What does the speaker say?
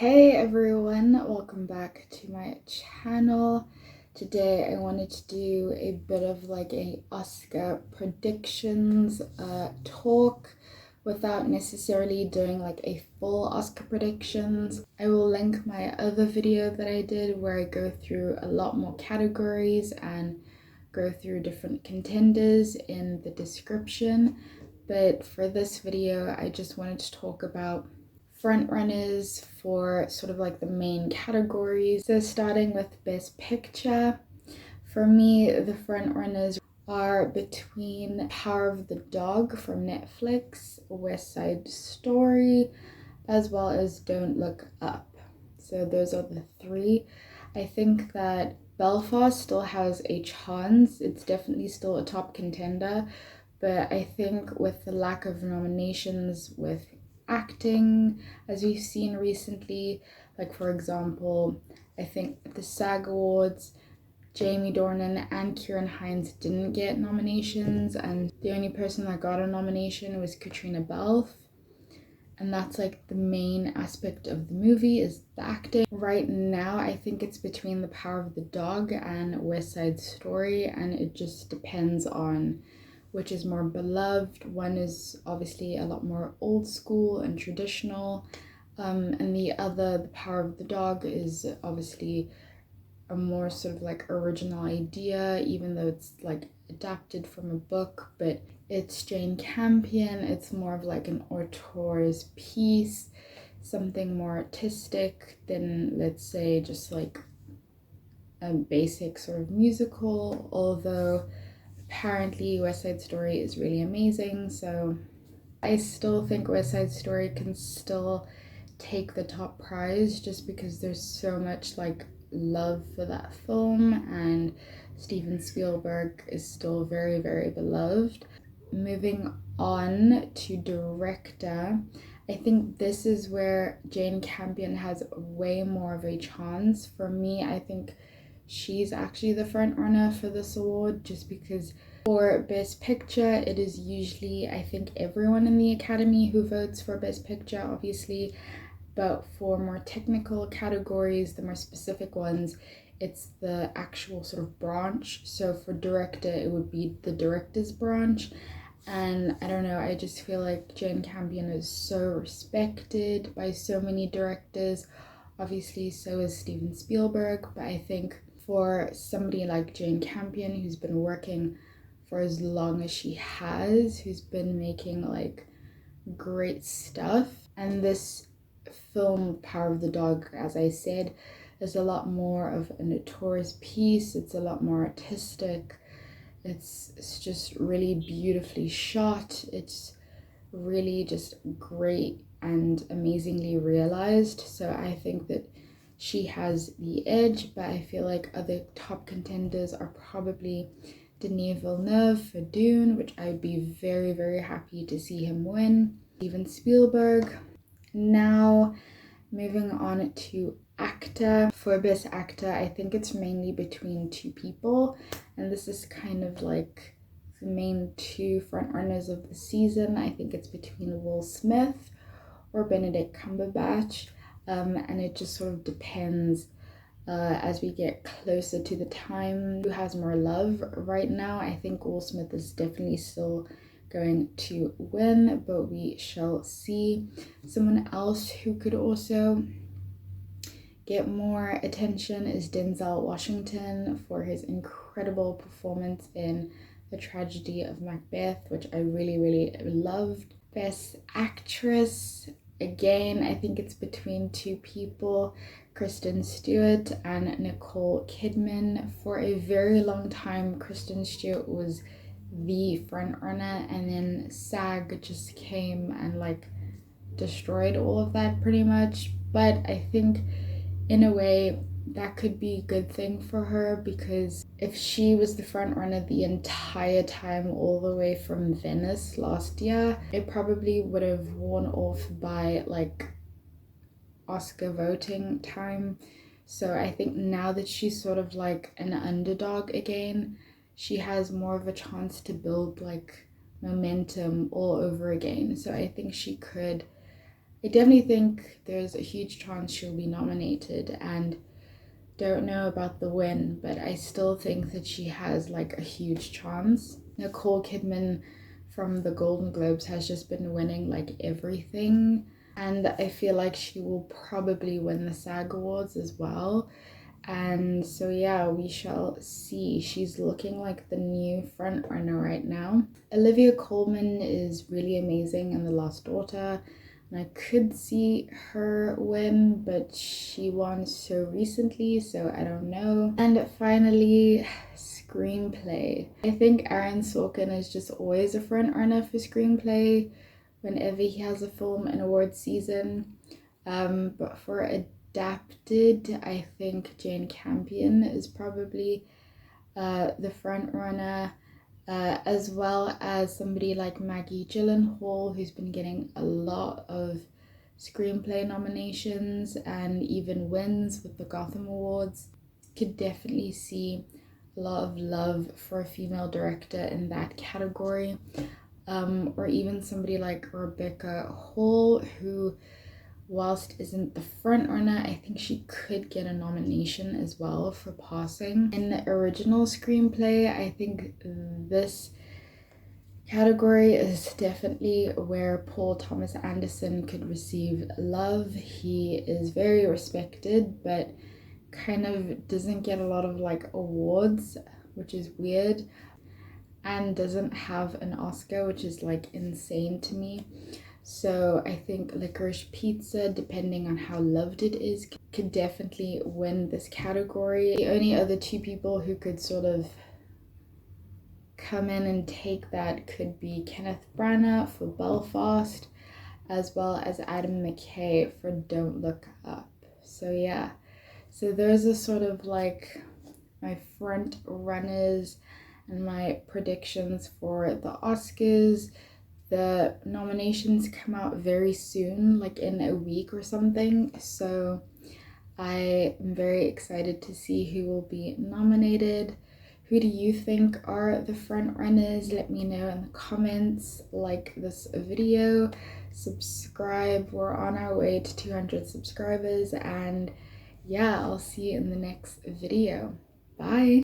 Hey everyone, welcome back to my channel. Today I wanted to do a bit of like a Oscar predictions talk without necessarily doing like a full Oscar predictions. I will link my other video that I did where I go through a lot more categories and go through different contenders in the description. But for this video, I just wanted to talk about frontrunners for sort of like the main categories. So starting with Best Picture, for me the frontrunners are between Power of the Dog from Netflix, West Side Story, as well as Don't Look Up. So those are the three. I think that Belfast still has a chance. It's definitely still a top contender, but I think with the lack of nominations with acting, as we've seen recently, like for example, I think at the SAG Awards, Jamie Dornan and Ciarán Hinds didn't get nominations, and the only person that got a nomination was Katrina Balfe. And that's like the main aspect of the movie is the acting. Right now, I think it's between The Power of the Dog and West Side Story, and it just depends on which is more beloved. One is obviously a lot more old school and traditional, and the other, The Power of the Dog, is obviously a more sort of like original idea, even though it's like adapted from a book, but it's Jane Campion. It's more of like an auteur's piece, something more artistic than, let's say, just like a basic sort of musical, although apparently West Side Story is really amazing. So I still think West Side Story can still take the top prize just because there's so much like love for that film, and Steven Spielberg is still very, very beloved. Moving on to director, I think this is where Jane Campion has way more of a chance. For me, I think she's actually the front runner for this award, just because for Best Picture, it is usually, I think, everyone in the Academy who votes for Best Picture, obviously. But for more technical categories, the more specific ones, it's the actual sort of branch. So for director, it would be the director's branch. And I don't know, I just feel like Jane Campion is so respected by so many directors. Obviously, so is Steven Spielberg. But I think for somebody like Jane Campion, who's been working for as long as she has, who's been making like great stuff, and this film Power of the Dog, as I said, is a lot more of a notorious piece. It's a lot more artistic. It's just really beautifully shot. It's really just great and amazingly realized. So I think that she has the edge, but I feel like other top contenders are probably Denis Villeneuve for Dune, which I'd be very, very happy to see him win. Steven Spielberg. Now, moving on to actor. For Best Actor, I think it's mainly between two people, and this is kind of like the main two frontrunners of the season. I think it's between Will Smith or Benedict Cumberbatch, and it just sort of depends as we get closer to the time who has more love. Right now, I think Will Smith is definitely still going to win, but we shall see. Someone else who could also get more attention is Denzel Washington for his incredible performance in The Tragedy of Macbeth, which I really, really loved. Best Actress, again, I think it's between two people, Kristen Stewart and Nicole Kidman. For a very long time, Kristen Stewart was the front runner, and then SAG just came and like destroyed all of that pretty much. But I think in a way that could be a good thing for her, because if she was the front runner the entire time all the way from Venice last year, it probably would have worn off by like Oscar voting time. So I think now that she's sort of like an underdog again, she has more of a chance to build like momentum all over again. So I think she could I definitely think there's a huge chance she'll be nominated, and don't know about the win, but I still think that she has like a huge chance. Nicole Kidman from the Golden Globes has just been winning like everything, and I feel like she will probably win the SAG Awards as well. And so yeah, we shall see. She's looking like the new front runner right now. Olivia Colman is really amazing in The Lost Daughter, and I could see her win, but she won so recently, so I don't know. And finally, screenplay. I think Aaron Sorkin is just always a front runner for screenplay whenever he has a film in award season. But for adapted, I think Jane Campion is probably the front runner, as well as somebody like Maggie Gyllenhaal, who's been getting a lot of screenplay nominations and even wins with the Gotham Awards. Could definitely see a lot of love for a female director in that category. Or even somebody like Rebecca Hall, who, whilst isn't the front runner, I think she could get a nomination as well for Passing. In the original screenplay, I think this category is definitely where Paul Thomas Anderson could receive love. He is very respected, but kind of doesn't get a lot of like awards, which is weird, and doesn't have an Oscar, which is like insane to me. So I think Licorice Pizza, depending on how loved it is, could definitely win this category. The only other two people who could sort of come in and take that could be Kenneth Branagh for Belfast, as well as Adam McKay for Don't Look Up. So yeah, so those are sort of like my front runners and my predictions for the Oscars. The nominations come out very soon, like in a week or something, so I am very excited to see who will be nominated. Who do you think are the front runners? Let me know in the comments. Like this video, subscribe. We're on our way to 200 subscribers, and yeah, I'll see you in the next video. Bye.